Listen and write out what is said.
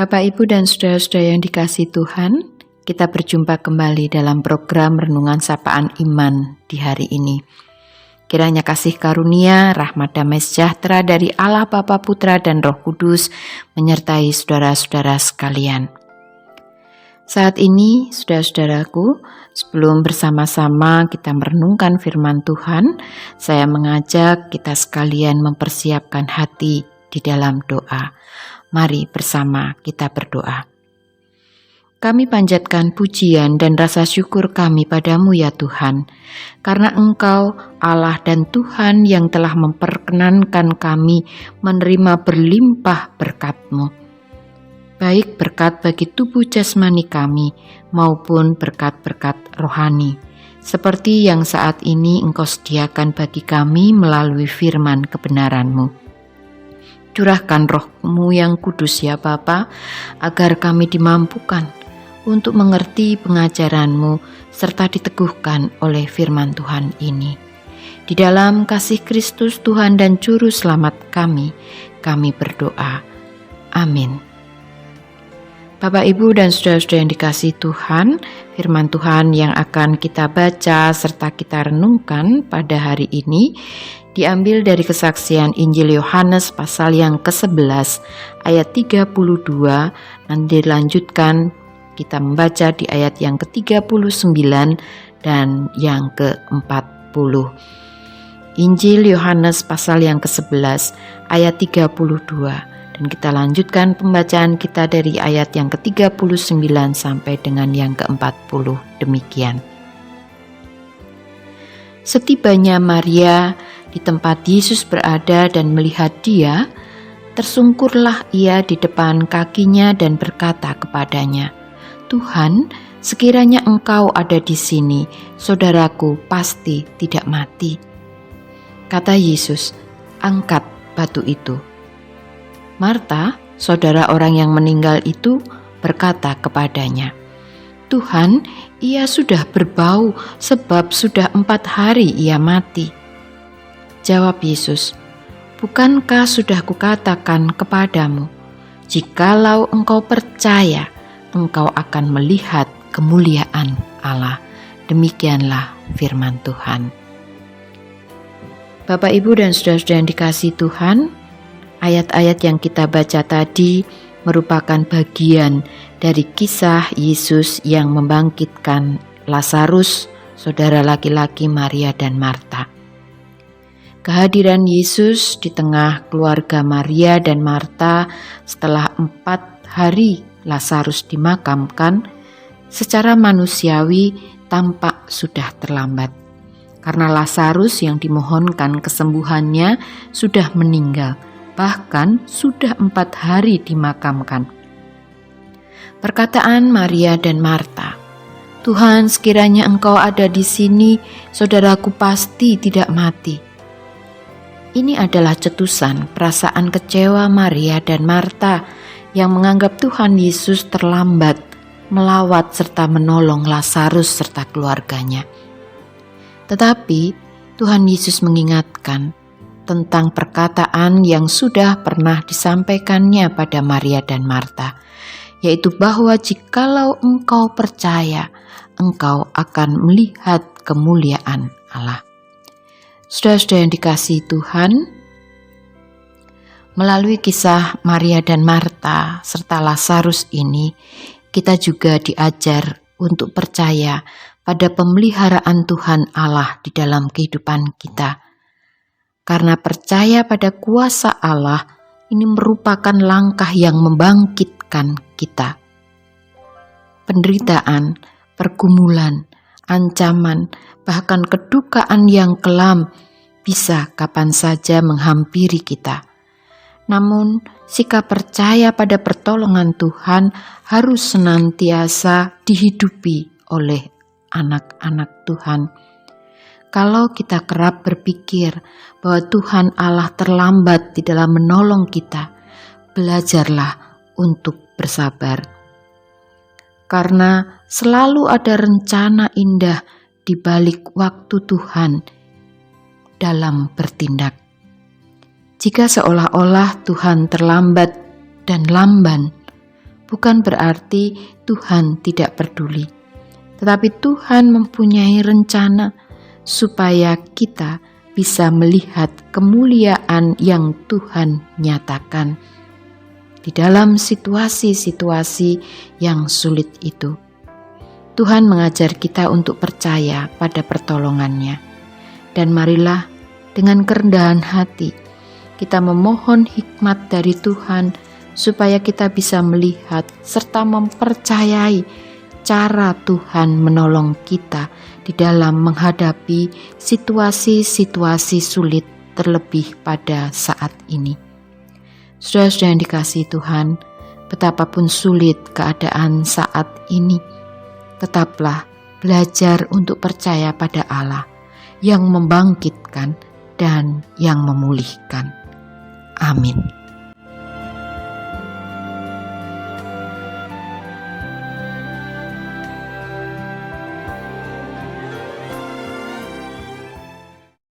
Bapak, Ibu, dan saudara-saudara yang dikasihi Tuhan, kita berjumpa kembali dalam program Renungan Sapaan Iman di hari ini. Kiranya kasih karunia, rahmat damai sejahtera dari Allah Bapa, Putra, dan Roh Kudus menyertai saudara-saudara sekalian. Saat ini, saudara-saudaraku, sebelum bersama-sama kita merenungkan firman Tuhan, saya mengajak kita sekalian mempersiapkan hati di dalam doa. Mari bersama kita berdoa. Kami panjatkan pujian dan rasa syukur kami padamu ya Tuhan, karena Engkau Allah dan Tuhan yang telah memperkenankan kami menerima berlimpah berkat-Mu. Baik berkat bagi tubuh jasmani kami maupun berkat-berkat rohani, seperti yang saat ini Engkau sediakan bagi kami melalui firman kebenaran-Mu. Curahkan Roh-Mu yang kudus ya Bapa, agar kami dimampukan untuk mengerti pengajaran-Mu serta diteguhkan oleh firman Tuhan ini. Di dalam kasih Kristus Tuhan dan Juru Selamat kami berdoa. Amin. Bapak, Ibu, dan saudara-saudara yang dikasihi Tuhan, firman Tuhan yang akan kita baca serta kita renungkan pada hari ini diambil dari kesaksian Injil Yohanes pasal yang ke-11 ayat 32, nanti dilanjutkan kita membaca di ayat yang ke-39 dan yang ke-40. Injil Yohanes pasal yang ke-11 ayat 32, dan kita lanjutkan pembacaan kita dari ayat yang ke-39 sampai dengan yang ke-40 demikian. Setibanya Maria di tempat Yesus berada dan melihat Dia, tersungkurlah ia di depan kakinya dan berkata kepadanya, "Tuhan, sekiranya Engkau ada di sini, saudaraku pasti tidak mati." Kata Yesus, "Angkat batu itu." Marta, saudara orang yang meninggal itu, berkata kepadanya, "Tuhan, ia sudah berbau sebab sudah 4 hari ia mati." Jawab Yesus, "Bukankah sudah kukatakan kepadamu, jikalau engkau percaya, engkau akan melihat kemuliaan Allah." Demikianlah firman Tuhan. Bapak, Ibu, dan saudara-saudara yang dikasihi Tuhan, ayat-ayat yang kita baca tadi merupakan bagian dari kisah Yesus yang membangkitkan Lazarus, saudara laki-laki Maria dan Marta. Kehadiran Yesus di tengah keluarga Maria dan Marta setelah 4 hari Lazarus dimakamkan, secara manusiawi tampak sudah terlambat. Karena Lazarus yang dimohonkan kesembuhannya sudah meninggal, bahkan sudah 4 hari dimakamkan. Perkataan Maria dan Marta, "Tuhan, sekiranya Engkau ada di sini, saudaraku pasti tidak mati." Ini adalah cetusan perasaan kecewa Maria dan Marta yang menganggap Tuhan Yesus terlambat melawat serta menolong Lazarus serta keluarganya. Tetapi Tuhan Yesus mengingatkan tentang perkataan yang sudah pernah disampaikannya pada Maria dan Marta, yaitu bahwa jikalau engkau percaya, engkau akan melihat kemuliaan Allah. Saudara-saudara yang dikasihi Tuhan, melalui kisah Maria dan Marta serta Lazarus ini, kita juga diajar untuk percaya pada pemeliharaan Tuhan Allah di dalam kehidupan kita. Karena percaya pada kuasa Allah, ini merupakan langkah yang membangkitkan kita. Penderitaan, pergumulan, ancaman, bahkan kedukaan yang kelam bisa kapan saja menghampiri kita. Namun, sikap percaya pada pertolongan Tuhan harus senantiasa dihidupi oleh anak-anak Tuhan. Kalau kita kerap berpikir bahwa Tuhan Allah terlambat di dalam menolong kita, belajarlah untuk bersabar. Karena selalu ada rencana indah di balik waktu Tuhan dalam bertindak. Jika seolah-olah Tuhan terlambat dan lamban, bukan berarti Tuhan tidak peduli, tetapi Tuhan mempunyai rencana supaya kita bisa melihat kemuliaan yang Tuhan nyatakan di dalam situasi-situasi yang sulit itu. Tuhan mengajar kita untuk percaya pada pertolongannya. Dan marilah dengan kerendahan hati kita memohon hikmat dari Tuhan supaya kita bisa melihat serta mempercayai cara Tuhan menolong kita di dalam menghadapi situasi-situasi sulit, terlebih pada saat ini. Saudara-saudara yang dikasihi Tuhan, betapapun sulit keadaan saat ini, tetaplah belajar untuk percaya pada Allah yang membangkitkan dan yang memulihkan. Amin.